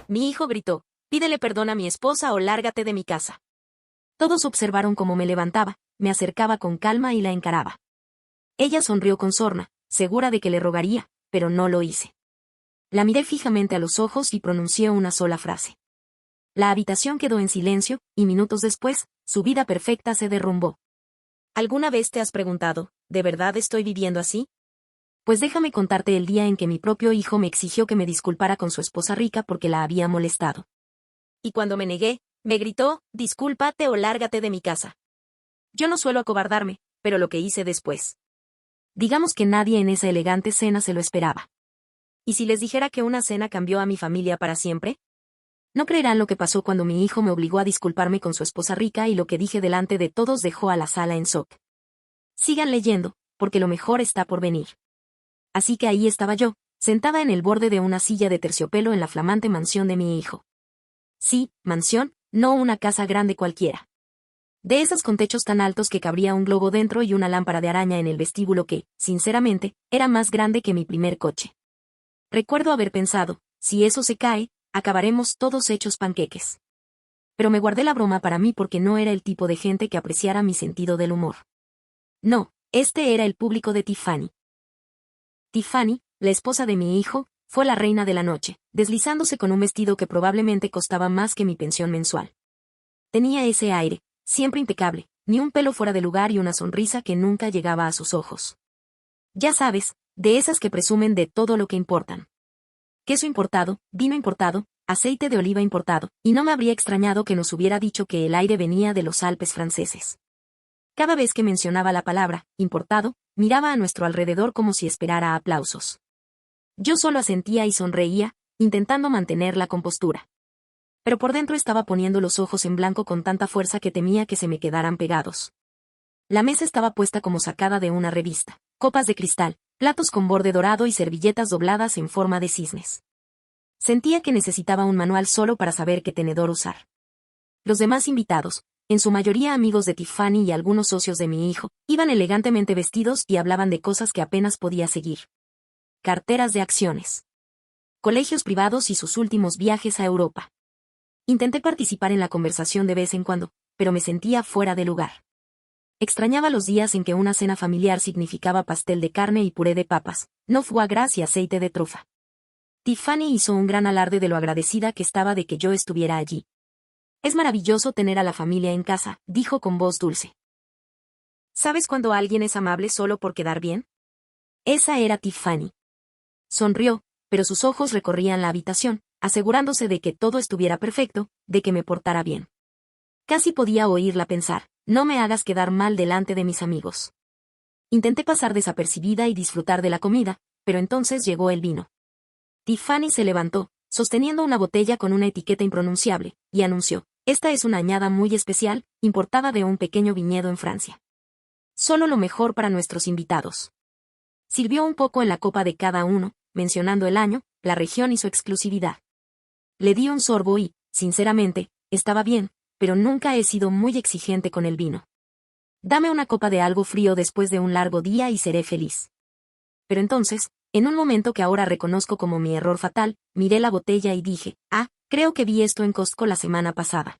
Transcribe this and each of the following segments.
Mi hijo gritó, pídele perdón a mi esposa o lárgate de mi casa. Todos observaron cómo me levantaba, me acercaba con calma y la encaraba. Ella sonrió con sorna, segura de que le rogaría, pero no lo hice. La miré fijamente a los ojos y pronuncié una sola frase. La habitación quedó en silencio, y minutos después, su vida perfecta se derrumbó. ¿Alguna vez te has preguntado, ¿de verdad estoy viviendo así? Pues déjame contarte el día en que mi propio hijo me exigió que me disculpara con su esposa rica porque la había molestado. Y cuando me negué, me gritó, discúlpate o lárgate de mi casa. Yo no suelo acobardarme, pero lo que hice después. Digamos que nadie en esa elegante cena se lo esperaba. ¿Y si les dijera que una cena cambió a mi familia para siempre? No creerán lo que pasó cuando mi hijo me obligó a disculparme con su esposa rica y lo que dije delante de todos dejó a la sala en shock. Sigan leyendo, porque lo mejor está por venir. Así que ahí estaba yo, sentada en el borde de una silla de terciopelo en la flamante mansión de mi hijo. Sí, mansión, no una casa grande cualquiera. De esas con techos tan altos que cabría un globo dentro y una lámpara de araña en el vestíbulo que, sinceramente, era más grande que mi primer coche. Recuerdo haber pensado, si eso se cae, acabaremos todos hechos panqueques. Pero me guardé la broma para mí porque no era el tipo de gente que apreciara mi sentido del humor. No, este era el público de Tiffany. Tiffany, la esposa de mi hijo, fue la reina de la noche, deslizándose con un vestido que probablemente costaba más que mi pensión mensual. Tenía ese aire, siempre impecable, ni un pelo fuera de lugar y una sonrisa que nunca llegaba a sus ojos. Ya sabes, de esas que presumen de todo lo que importan. Queso importado, vino importado, aceite de oliva importado, y no me habría extrañado que nos hubiera dicho que el aire venía de los Alpes franceses. Cada vez que mencionaba la palabra, importado, miraba a nuestro alrededor como si esperara aplausos. Yo solo asentía y sonreía, intentando mantener la compostura. Pero por dentro estaba poniendo los ojos en blanco con tanta fuerza que temía que se me quedaran pegados. La mesa estaba puesta como sacada de una revista, copas de cristal, platos con borde dorado y servilletas dobladas en forma de cisnes. Sentía que necesitaba un manual solo para saber qué tenedor usar. Los demás invitados, en su mayoría amigos de Tiffany y algunos socios de mi hijo, iban elegantemente vestidos y hablaban de cosas que apenas podía seguir. Carteras de acciones. Colegios privados y sus últimos viajes a Europa. Intenté participar en la conversación de vez en cuando, pero me sentía fuera de lugar. Extrañaba los días en que una cena familiar significaba pastel de carne y puré de papas, no foie gras y aceite de trufa. Tiffany hizo un gran alarde de lo agradecida que estaba de que yo estuviera allí. Es maravilloso tener a la familia en casa, dijo con voz dulce. ¿Sabes cuando alguien es amable solo por quedar bien? Esa era Tiffany. Sonrió, pero sus ojos recorrían la habitación, asegurándose de que todo estuviera perfecto, de que me portara bien. Casi podía oírla pensar, no me hagas quedar mal delante de mis amigos. Intenté pasar desapercibida y disfrutar de la comida, pero entonces llegó el vino. Tiffany se levantó, sosteniendo una botella con una etiqueta impronunciable, y anunció, esta es una añada muy especial, importada de un pequeño viñedo en Francia. Solo lo mejor para nuestros invitados. Sirvió un poco en la copa de cada uno, mencionando el año, la región y su exclusividad. Le di un sorbo y, sinceramente, estaba bien, pero nunca he sido muy exigente con el vino. Dame una copa de algo frío después de un largo día y seré feliz. Pero entonces, en un momento que ahora reconozco como mi error fatal, miré la botella y dije, creo que vi esto en Costco la semana pasada.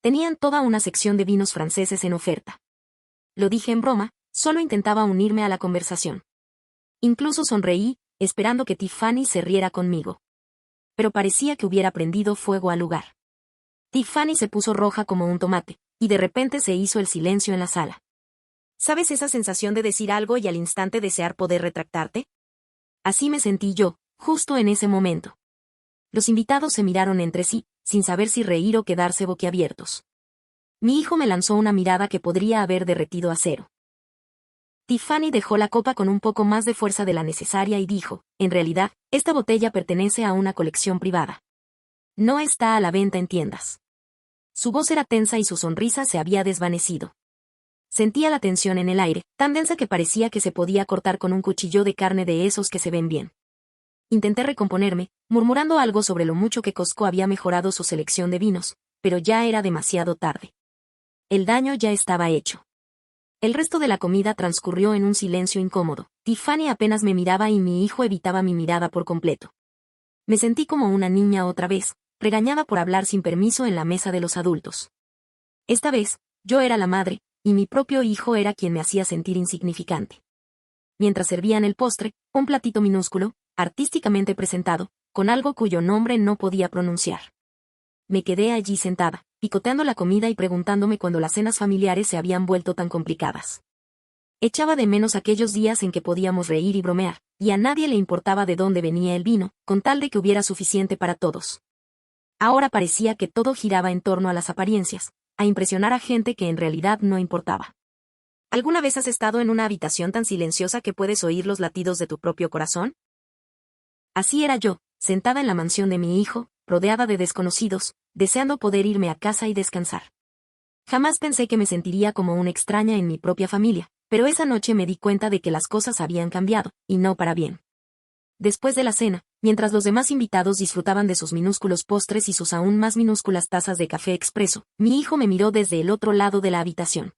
Tenían toda una sección de vinos franceses en oferta. Lo dije en broma, solo intentaba unirme a la conversación. Incluso sonreí, esperando que Tiffany se riera conmigo. Pero parecía que hubiera prendido fuego al lugar. Tiffany se puso roja como un tomate, y de repente se hizo el silencio en la sala. ¿Sabes esa sensación de decir algo y al instante desear poder retractarte? Así me sentí yo, justo en ese momento. Los invitados se miraron entre sí, sin saber si reír o quedarse boquiabiertos. Mi hijo me lanzó una mirada que podría haber derretido acero. Tiffany dejó la copa con un poco más de fuerza de la necesaria y dijo, en realidad, esta botella pertenece a una colección privada. No está a la venta en tiendas. Su voz era tensa y su sonrisa se había desvanecido. Sentía la tensión en el aire, tan densa que parecía que se podía cortar con un cuchillo de carne de esos que se ven bien. Intenté recomponerme, murmurando algo sobre lo mucho que Costco había mejorado su selección de vinos, pero ya era demasiado tarde. El daño ya estaba hecho. El resto de la comida transcurrió en un silencio incómodo. Tiffany apenas me miraba y mi hijo evitaba mi mirada por completo. Me sentí como una niña otra vez, regañada por hablar sin permiso en la mesa de los adultos. Esta vez, yo era la madre, y mi propio hijo era quien me hacía sentir insignificante. Mientras servían el postre, un platito minúsculo, artísticamente presentado, con algo cuyo nombre no podía pronunciar. Me quedé allí sentada, picoteando la comida y preguntándome cuándo las cenas familiares se habían vuelto tan complicadas. Echaba de menos aquellos días en que podíamos reír y bromear, y a nadie le importaba de dónde venía el vino, con tal de que hubiera suficiente para todos. Ahora parecía que todo giraba en torno a las apariencias, a impresionar a gente que en realidad no importaba. ¿Alguna vez has estado en una habitación tan silenciosa que puedes oír los latidos de tu propio corazón? Así era yo, sentada en la mansión de mi hijo, rodeada de desconocidos, deseando poder irme a casa y descansar. Jamás pensé que me sentiría como una extraña en mi propia familia, pero esa noche me di cuenta de que las cosas habían cambiado, y no para bien. Después de la cena, mientras los demás invitados disfrutaban de sus minúsculos postres y sus aún más minúsculas tazas de café expreso, mi hijo me miró desde el otro lado de la habitación.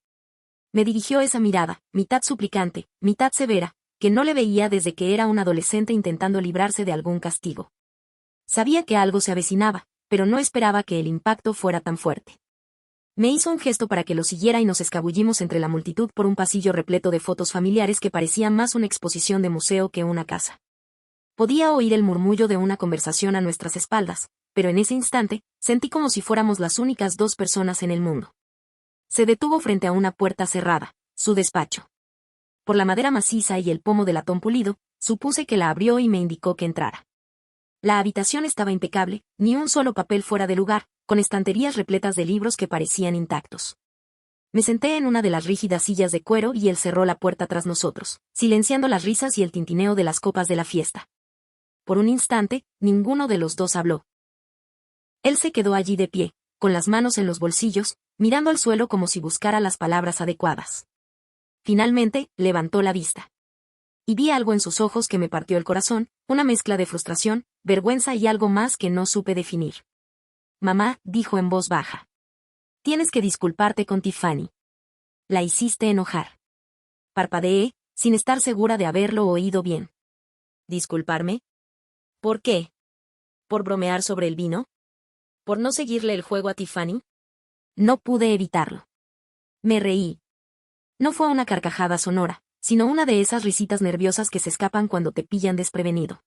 Me dirigió esa mirada, mitad suplicante, mitad severa, que no le veía desde que era un adolescente intentando librarse de algún castigo. Sabía que algo se avecinaba, pero no esperaba que el impacto fuera tan fuerte. Me hizo un gesto para que lo siguiera y nos escabullimos entre la multitud por un pasillo repleto de fotos familiares que parecía más una exposición de museo que una casa. Podía oír el murmullo de una conversación a nuestras espaldas, pero en ese instante, sentí como si fuéramos las únicas dos personas en el mundo. Se detuvo frente a una puerta cerrada, su despacho. Por la madera maciza y el pomo de latón pulido, supuse que la abrió y me indicó que entrara. La habitación estaba impecable, ni un solo papel fuera de lugar, con estanterías repletas de libros que parecían intactos. Me senté en una de las rígidas sillas de cuero y él cerró la puerta tras nosotros, silenciando las risas y el tintineo de las copas de la fiesta. Por un instante, ninguno de los dos habló. Él se quedó allí de pie, con las manos en los bolsillos, mirando al suelo como si buscara las palabras adecuadas. Finalmente, levantó la vista. Y vi algo en sus ojos que me partió el corazón, una mezcla de frustración, vergüenza y algo más que no supe definir. Mamá, dijo en voz baja. Tienes que disculparte con Tiffany. La hiciste enojar. Parpadeé, sin estar segura de haberlo oído bien. ¿Disculparme? ¿Por qué? ¿Por bromear sobre el vino? ¿Por no seguirle el juego a Tiffany? No pude evitarlo. Me reí. No fue una carcajada sonora, sino una de esas risitas nerviosas que se escapan cuando te pillan desprevenido.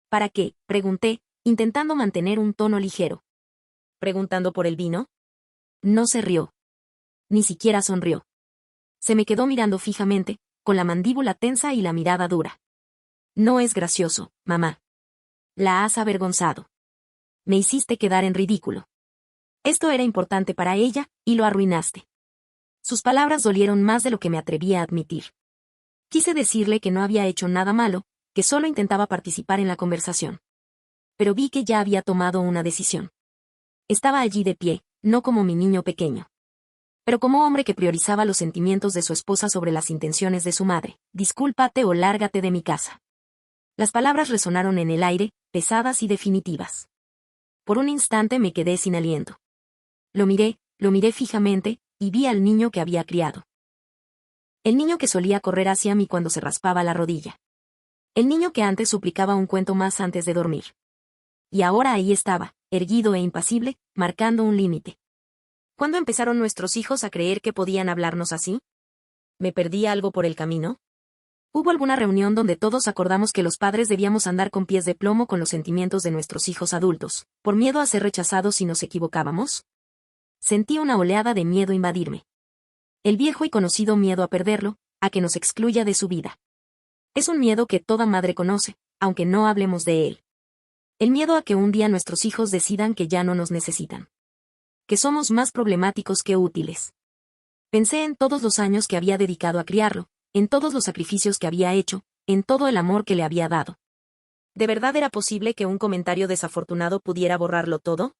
¿Para qué?, pregunté, intentando mantener un tono ligero. ¿Preguntando por el vino? No se rió. Ni siquiera sonrió. Se me quedó mirando fijamente, con la mandíbula tensa y la mirada dura. No es gracioso, mamá. La has avergonzado. Me hiciste quedar en ridículo. Esto era importante para ella, y lo arruinaste. Sus palabras dolieron más de lo que me atrevía a admitir. Quise decirle que no había hecho nada malo, que solo intentaba participar en la conversación. Pero vi que ya había tomado una decisión. Estaba allí de pie, no como mi niño pequeño, pero como hombre que priorizaba los sentimientos de su esposa sobre las intenciones de su madre. Discúlpate o lárgate de mi casa. Las palabras resonaron en el aire, pesadas y definitivas. Por un instante me quedé sin aliento. Lo miré fijamente, y vi al niño que había criado. El niño que solía correr hacia mí cuando se raspaba la rodilla. El niño que antes suplicaba un cuento más antes de dormir. Y ahora ahí estaba, erguido e impasible, marcando un límite. ¿Cuándo empezaron nuestros hijos a creer que podían hablarnos así? ¿Me perdí algo por el camino? ¿Hubo alguna reunión donde todos acordamos que los padres debíamos andar con pies de plomo con los sentimientos de nuestros hijos adultos, por miedo a ser rechazados si nos equivocábamos? Sentí una oleada de miedo invadirme. El viejo y conocido miedo a perderlo, a que nos excluya de su vida. Es un miedo que toda madre conoce, aunque no hablemos de él. El miedo a que un día nuestros hijos decidan que ya no nos necesitan. Que somos más problemáticos que útiles. Pensé en todos los años que había dedicado a criarlo, en todos los sacrificios que había hecho, en todo el amor que le había dado. ¿De verdad era posible que un comentario desafortunado pudiera borrarlo todo?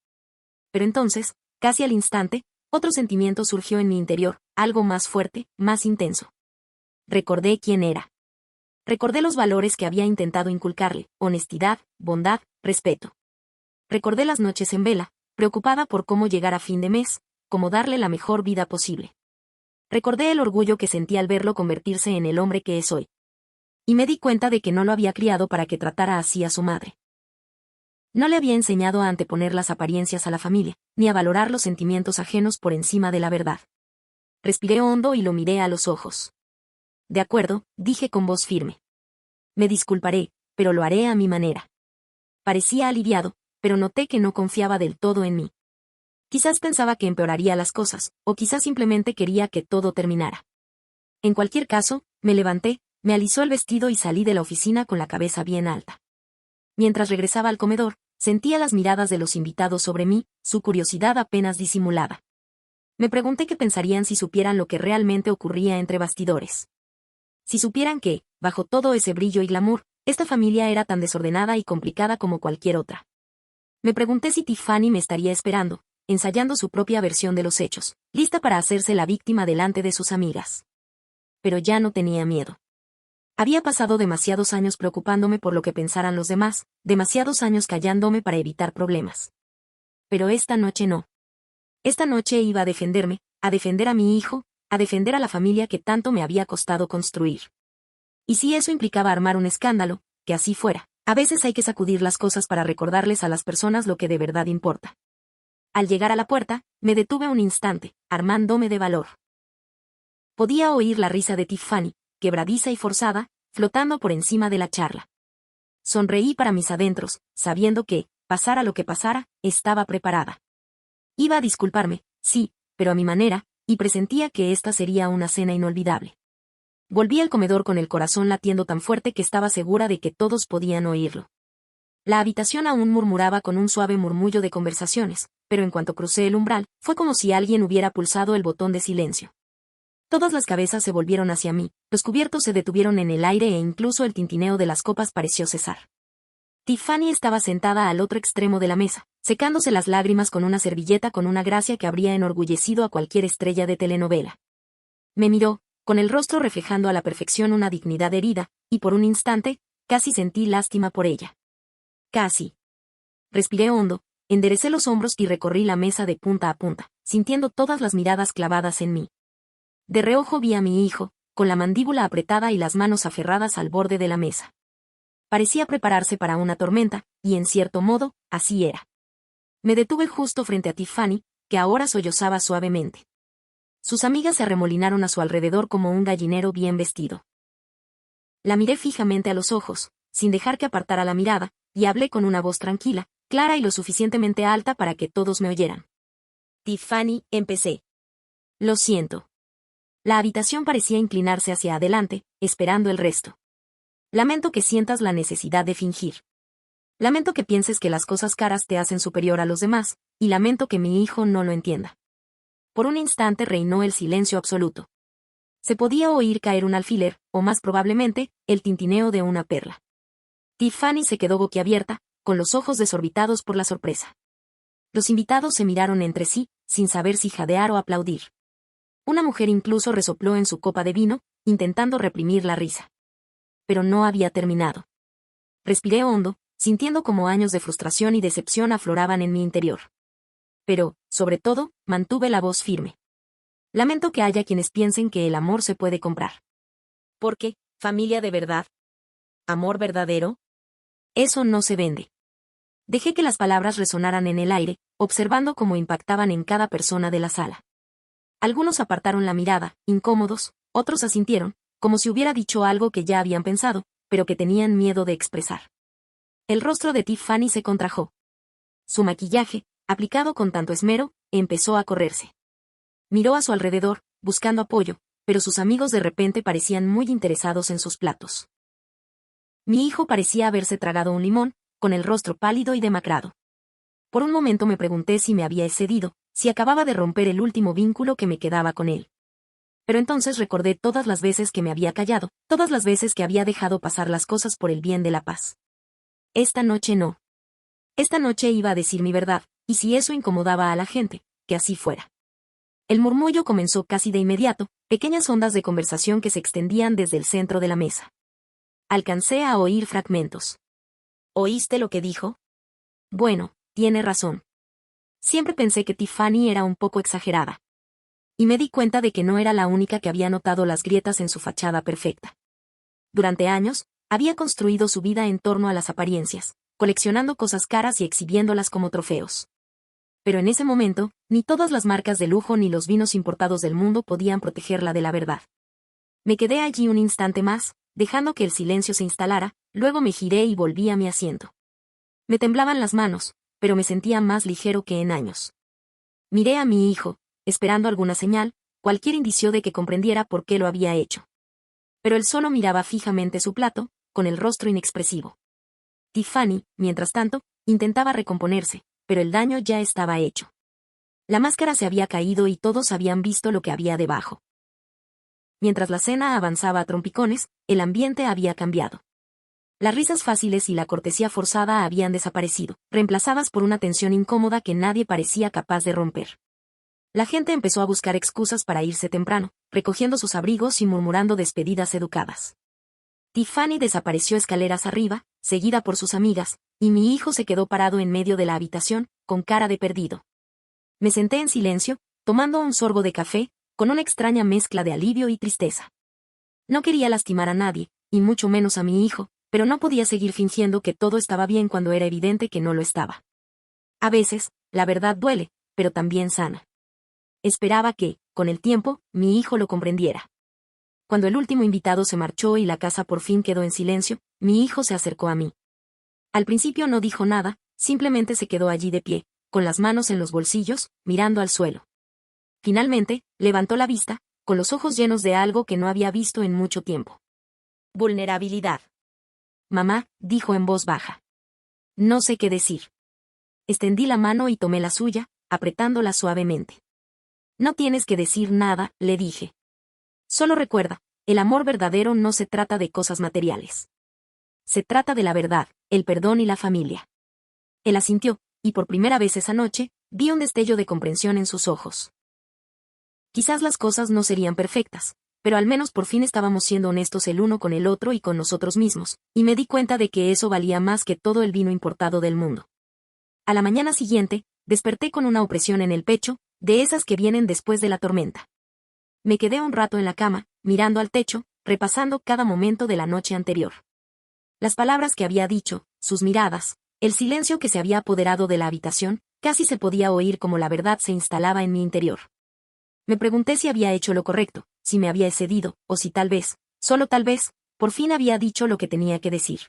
Pero entonces, casi al instante, otro sentimiento surgió en mi interior, algo más fuerte, más intenso. Recordé quién era. Recordé los valores que había intentado inculcarle: honestidad, bondad, respeto. Recordé las noches en vela, preocupada por cómo llegar a fin de mes, cómo darle la mejor vida posible. Recordé el orgullo que sentí al verlo convertirse en el hombre que es hoy. Y me di cuenta de que no lo había criado para que tratara así a su madre. No le había enseñado a anteponer las apariencias a la familia, ni a valorar los sentimientos ajenos por encima de la verdad. Respiré hondo y lo miré a los ojos. De acuerdo, dije con voz firme. Me disculparé, pero lo haré a mi manera. Parecía aliviado, pero noté que no confiaba del todo en mí. Quizás pensaba que empeoraría las cosas, o quizás simplemente quería que todo terminara. En cualquier caso, me levanté, me alisó el vestido y salí de la oficina con la cabeza bien alta. Mientras regresaba al comedor, sentía las miradas de los invitados sobre mí, su curiosidad apenas disimulada. Me pregunté qué pensarían si supieran lo que realmente ocurría entre bastidores. Si supieran que, bajo todo ese brillo y glamour, esta familia era tan desordenada y complicada como cualquier otra. Me pregunté si Tiffany me estaría esperando, ensayando su propia versión de los hechos, lista para hacerse la víctima delante de sus amigas. Pero ya no tenía miedo. Había pasado demasiados años preocupándome por lo que pensaran los demás, demasiados años callándome para evitar problemas. Pero esta noche no. Esta noche iba a defenderme, a defender a mi hijo, a defender a la familia que tanto me había costado construir. Y si eso implicaba armar un escándalo, que así fuera. A veces hay que sacudir las cosas para recordarles a las personas lo que de verdad importa. Al llegar a la puerta, me detuve un instante, armándome de valor. Podía oír la risa de Tiffany, quebradiza y forzada, flotando por encima de la charla. Sonreí para mis adentros, sabiendo que, pasara lo que pasara, estaba preparada. Iba a disculparme, sí, pero a mi manera, y presentía que esta sería una cena inolvidable. Volví al comedor con el corazón latiendo tan fuerte que estaba segura de que todos podían oírlo. La habitación aún murmuraba con un suave murmullo de conversaciones, pero en cuanto crucé el umbral, fue como si alguien hubiera pulsado el botón de silencio. Todas las cabezas se volvieron hacia mí, los cubiertos se detuvieron en el aire e incluso el tintineo de las copas pareció cesar. Tiffany estaba sentada al otro extremo de la mesa, secándose las lágrimas con una servilleta con una gracia que habría enorgullecido a cualquier estrella de telenovela. Me miró, con el rostro reflejando a la perfección una dignidad herida, y por un instante, casi sentí lástima por ella. Casi. Respiré hondo, enderecé los hombros y recorrí la mesa de punta a punta, sintiendo todas las miradas clavadas en mí. De reojo vi a mi hijo, con la mandíbula apretada y las manos aferradas al borde de la mesa. Parecía prepararse para una tormenta, y en cierto modo, así era. Me detuve justo frente a Tiffany, que ahora sollozaba suavemente. Sus amigas se arremolinaron a su alrededor como un gallinero bien vestido. La miré fijamente a los ojos, sin dejar que apartara la mirada, y hablé con una voz tranquila, clara y lo suficientemente alta para que todos me oyeran. Tiffany, empecé. Lo siento. La habitación parecía inclinarse hacia adelante, esperando el resto. Lamento que sientas la necesidad de fingir. Lamento que pienses que las cosas caras te hacen superior a los demás, y lamento que mi hijo no lo entienda. Por un instante reinó el silencio absoluto. Se podía oír caer un alfiler, o más probablemente, el tintineo de una perla. Tiffany se quedó boquiabierta, con los ojos desorbitados por la sorpresa. Los invitados se miraron entre sí, sin saber si jadear o aplaudir. Una mujer incluso resopló en su copa de vino, intentando reprimir la risa. Pero no había terminado. Respiré hondo, sintiendo como años de frustración y decepción afloraban en mi interior. Pero, sobre todo, mantuve la voz firme. Lamento que haya quienes piensen que el amor se puede comprar. ¿Por qué? ¿Familia de verdad? ¿Amor verdadero? Eso no se vende. Dejé que las palabras resonaran en el aire, observando cómo impactaban en cada persona de la sala. Algunos apartaron la mirada, incómodos, otros asintieron, como si hubiera dicho algo que ya habían pensado, pero que tenían miedo de expresar. El rostro de Tiffany se contrajo. Su maquillaje, aplicado con tanto esmero, empezó a correrse. Miró a su alrededor, buscando apoyo, pero sus amigos de repente parecían muy interesados en sus platos. Mi hijo parecía haberse tragado un limón, con el rostro pálido y demacrado. Por un momento me pregunté si me había excedido, si acababa de romper el último vínculo que me quedaba con él. Pero entonces recordé todas las veces que me había callado, todas las veces que había dejado pasar las cosas por el bien de la paz. Esta noche no. Esta noche iba a decir mi verdad, y si eso incomodaba a la gente, que así fuera. El murmullo comenzó casi de inmediato, pequeñas ondas de conversación que se extendían desde el centro de la mesa. Alcancé a oír fragmentos. ¿Oíste lo que dijo? Bueno, tiene razón. Siempre pensé que Tiffany era un poco exagerada. Y me di cuenta de que no era la única que había notado las grietas en su fachada perfecta. Durante años, había construido su vida en torno a las apariencias, coleccionando cosas caras y exhibiéndolas como trofeos. Pero en ese momento, ni todas las marcas de lujo ni los vinos importados del mundo podían protegerla de la verdad. Me quedé allí un instante más, dejando que el silencio se instalara, luego me giré y volví a mi asiento. Me temblaban las manos, pero me sentía más ligero que en años. Miré a mi hijo, esperando alguna señal, cualquier indicio de que comprendiera por qué lo había hecho. Pero él solo miraba fijamente su plato, con el rostro inexpresivo. Tiffany, mientras tanto, intentaba recomponerse, pero el daño ya estaba hecho. La máscara se había caído y todos habían visto lo que había debajo. Mientras la cena avanzaba a trompicones, el ambiente había cambiado. Las risas fáciles y la cortesía forzada habían desaparecido, reemplazadas por una tensión incómoda que nadie parecía capaz de romper. La gente empezó a buscar excusas para irse temprano, recogiendo sus abrigos y murmurando despedidas educadas. Tiffany desapareció escaleras arriba, seguida por sus amigas, y mi hijo se quedó parado en medio de la habitación, con cara de perdido. Me senté en silencio, tomando un sorbo de café, con una extraña mezcla de alivio y tristeza. No quería lastimar a nadie, y mucho menos a mi hijo, pero no podía seguir fingiendo que todo estaba bien cuando era evidente que no lo estaba. A veces, la verdad duele, pero también sana. Esperaba que, con el tiempo, mi hijo lo comprendiera. Cuando el último invitado se marchó y la casa por fin quedó en silencio, mi hijo se acercó a mí. Al principio no dijo nada, simplemente se quedó allí de pie, con las manos en los bolsillos, mirando al suelo. Finalmente, levantó la vista, con los ojos llenos de algo que no había visto en mucho tiempo. Vulnerabilidad. Mamá, dijo en voz baja. No sé qué decir. Extendí la mano y tomé la suya, apretándola suavemente. No tienes que decir nada, le dije. Solo recuerda, el amor verdadero no se trata de cosas materiales. Se trata de la verdad, el perdón y la familia. Él asintió, y por primera vez esa noche, vi un destello de comprensión en sus ojos. Quizás las cosas no serían perfectas, pero al menos por fin estábamos siendo honestos el uno con el otro y con nosotros mismos, y me di cuenta de que eso valía más que todo el vino importado del mundo. A la mañana siguiente, desperté con una opresión en el pecho, de esas que vienen después de la tormenta. Me quedé un rato en la cama, mirando al techo, repasando cada momento de la noche anterior. Las palabras que había dicho, sus miradas, el silencio que se había apoderado de la habitación, casi se podía oír como la verdad se instalaba en mi interior. Me pregunté si había hecho lo correcto, si me había excedido, o si tal vez, solo tal vez, por fin había dicho lo que tenía que decir.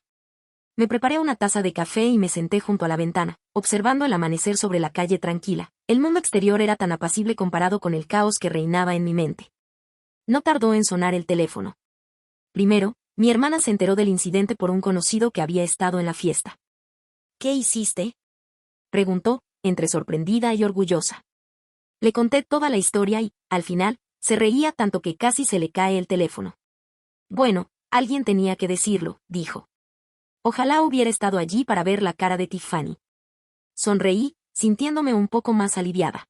Me preparé una taza de café y me senté junto a la ventana, observando el amanecer sobre la calle tranquila. El mundo exterior era tan apacible comparado con el caos que reinaba en mi mente. No tardó en sonar el teléfono. Primero, mi hermana se enteró del incidente por un conocido que había estado en la fiesta. ¿Qué hiciste? Preguntó, entre sorprendida y orgullosa. Le conté toda la historia y, al final, se reía tanto que casi se le cae el teléfono. Bueno, alguien tenía que decirlo, dijo. Ojalá hubiera estado allí para ver la cara de Tiffany. Sonreí, sintiéndome un poco más aliviada.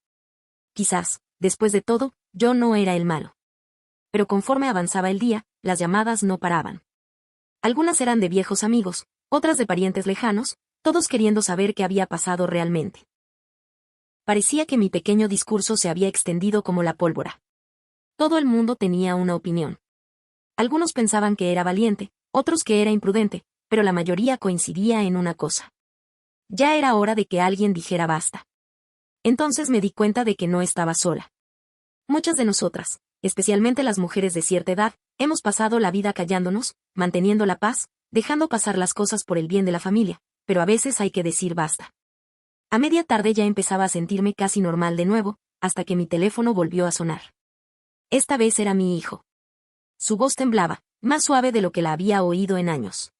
Quizás, después de todo, yo no era el malo. Pero conforme avanzaba el día, las llamadas no paraban. Algunas eran de viejos amigos, otras de parientes lejanos, todos queriendo saber qué había pasado realmente. Parecía que mi pequeño discurso se había extendido como la pólvora. Todo el mundo tenía una opinión. Algunos pensaban que era valiente, otros que era imprudente, pero la mayoría coincidía en una cosa. Ya era hora de que alguien dijera basta. Entonces me di cuenta de que no estaba sola. Muchas de nosotras, especialmente las mujeres de cierta edad, hemos pasado la vida callándonos, manteniendo la paz, dejando pasar las cosas por el bien de la familia, pero a veces hay que decir basta. A media tarde ya empezaba a sentirme casi normal de nuevo, hasta que mi teléfono volvió a sonar. Esta vez era mi hijo. Su voz temblaba, más suave de lo que la había oído en años.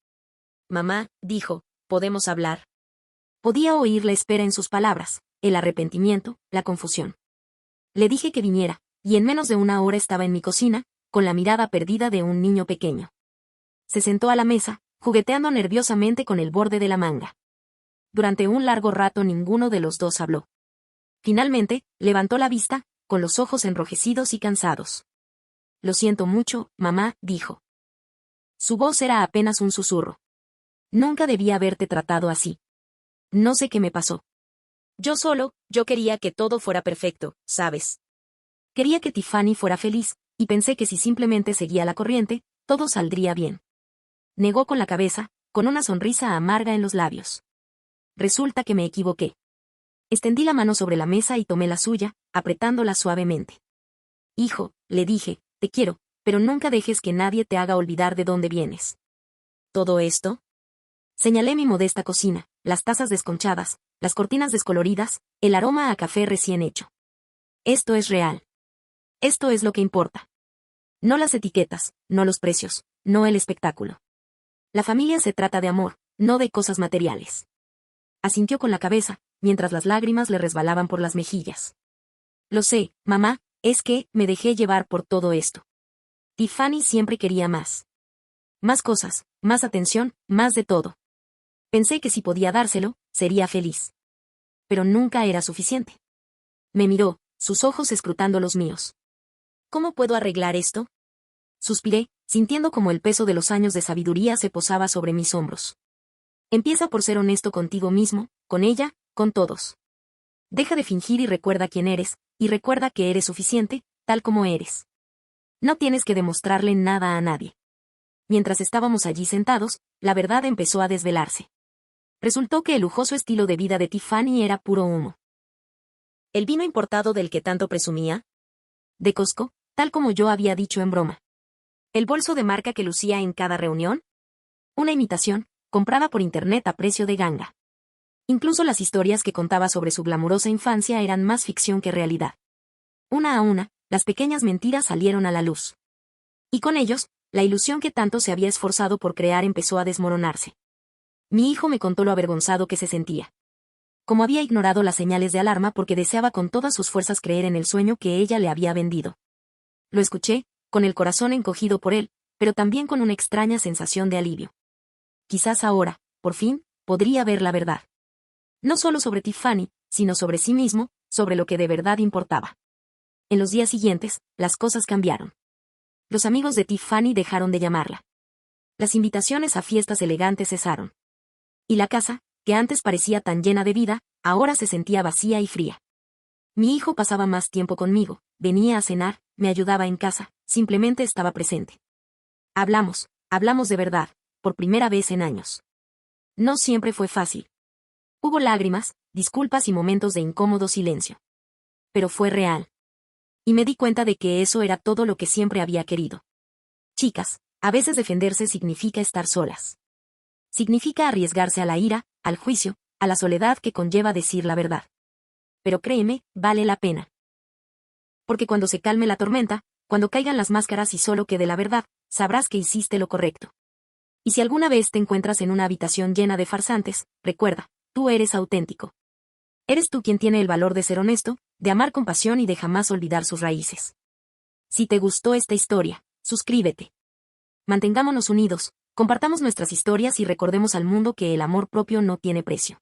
Mamá, dijo, ¿podemos hablar? Podía oír la espera en sus palabras, el arrepentimiento, la confusión. Le dije que viniera, y en menos de una hora estaba en mi cocina, con la mirada perdida de un niño pequeño. Se sentó a la mesa, jugueteando nerviosamente con el borde de la manga. Durante un largo rato ninguno de los dos habló. Finalmente, levantó la vista, con los ojos enrojecidos y cansados. Lo siento mucho, mamá, dijo. Su voz era apenas un susurro. Nunca debía haberte tratado así. No sé qué me pasó. Yo quería que todo fuera perfecto, ¿sabes? Quería que Tiffany fuera feliz, y pensé que si simplemente seguía la corriente, todo saldría bien. Negó con la cabeza, con una sonrisa amarga en los labios. Resulta que me equivoqué. Extendí la mano sobre la mesa y tomé la suya, apretándola suavemente. Hijo, le dije, te quiero, pero nunca dejes que nadie te haga olvidar de dónde vienes. ¿Todo esto? Señalé mi modesta cocina, las tazas desconchadas, las cortinas descoloridas, el aroma a café recién hecho. Esto es real. Esto es lo que importa. No las etiquetas, no los precios, no el espectáculo. La familia se trata de amor, no de cosas materiales. Asintió con la cabeza, mientras las lágrimas le resbalaban por las mejillas. Lo sé, mamá, es que me dejé llevar por todo esto. Tiffany siempre quería más. Más cosas, más atención, más de todo. Pensé que si podía dárselo, sería feliz. Pero nunca era suficiente. Me miró, sus ojos escrutando los míos. ¿Cómo puedo arreglar esto? Suspiré, sintiendo como el peso de los años de sabiduría se posaba sobre mis hombros. Empieza por ser honesto contigo mismo, con ella, con todos. Deja de fingir y recuerda quién eres, y recuerda que eres suficiente, tal como eres. No tienes que demostrarle nada a nadie. Mientras estábamos allí sentados, la verdad empezó a desvelarse. Resultó que el lujoso estilo de vida de Tiffany era puro humo. ¿El vino importado del que tanto presumía? De Costco, tal como yo había dicho en broma. ¿El bolso de marca que lucía en cada reunión? Una imitación, comprada por internet a precio de ganga. Incluso las historias que contaba sobre su glamurosa infancia eran más ficción que realidad. Una a una, las pequeñas mentiras salieron a la luz. Y con ellos, la ilusión que tanto se había esforzado por crear empezó a desmoronarse. Mi hijo me contó lo avergonzado que se sentía. Como había ignorado las señales de alarma porque deseaba con todas sus fuerzas creer en el sueño que ella le había vendido. Lo escuché, con el corazón encogido por él, pero también con una extraña sensación de alivio. Quizás ahora, por fin, podría ver la verdad. No solo sobre Tiffany, sino sobre sí mismo, sobre lo que de verdad importaba. En los días siguientes, las cosas cambiaron. Los amigos de Tiffany dejaron de llamarla. Las invitaciones a fiestas elegantes cesaron. Y la casa, que antes parecía tan llena de vida, ahora se sentía vacía y fría. Mi hijo pasaba más tiempo conmigo, venía a cenar, me ayudaba en casa, simplemente estaba presente. Hablamos de verdad, por primera vez en años. No siempre fue fácil. Hubo lágrimas, disculpas y momentos de incómodo silencio. Pero fue real. Y me di cuenta de que eso era todo lo que siempre había querido. Chicas, a veces defenderse significa estar solas. Significa arriesgarse a la ira, al juicio, a la soledad que conlleva decir la verdad. Pero créeme, vale la pena. Porque cuando se calme la tormenta, cuando caigan las máscaras y solo quede la verdad, sabrás que hiciste lo correcto. Y si alguna vez te encuentras en una habitación llena de farsantes, recuerda, tú eres auténtico. Eres tú quien tiene el valor de ser honesto, de amar con pasión y de jamás olvidar sus raíces. Si te gustó esta historia, suscríbete. Mantengámonos unidos, compartamos nuestras historias y recordemos al mundo que el amor propio no tiene precio.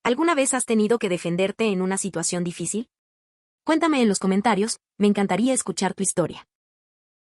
¿Alguna vez has tenido que defenderte en una situación difícil? Cuéntame en los comentarios, me encantaría escuchar tu historia.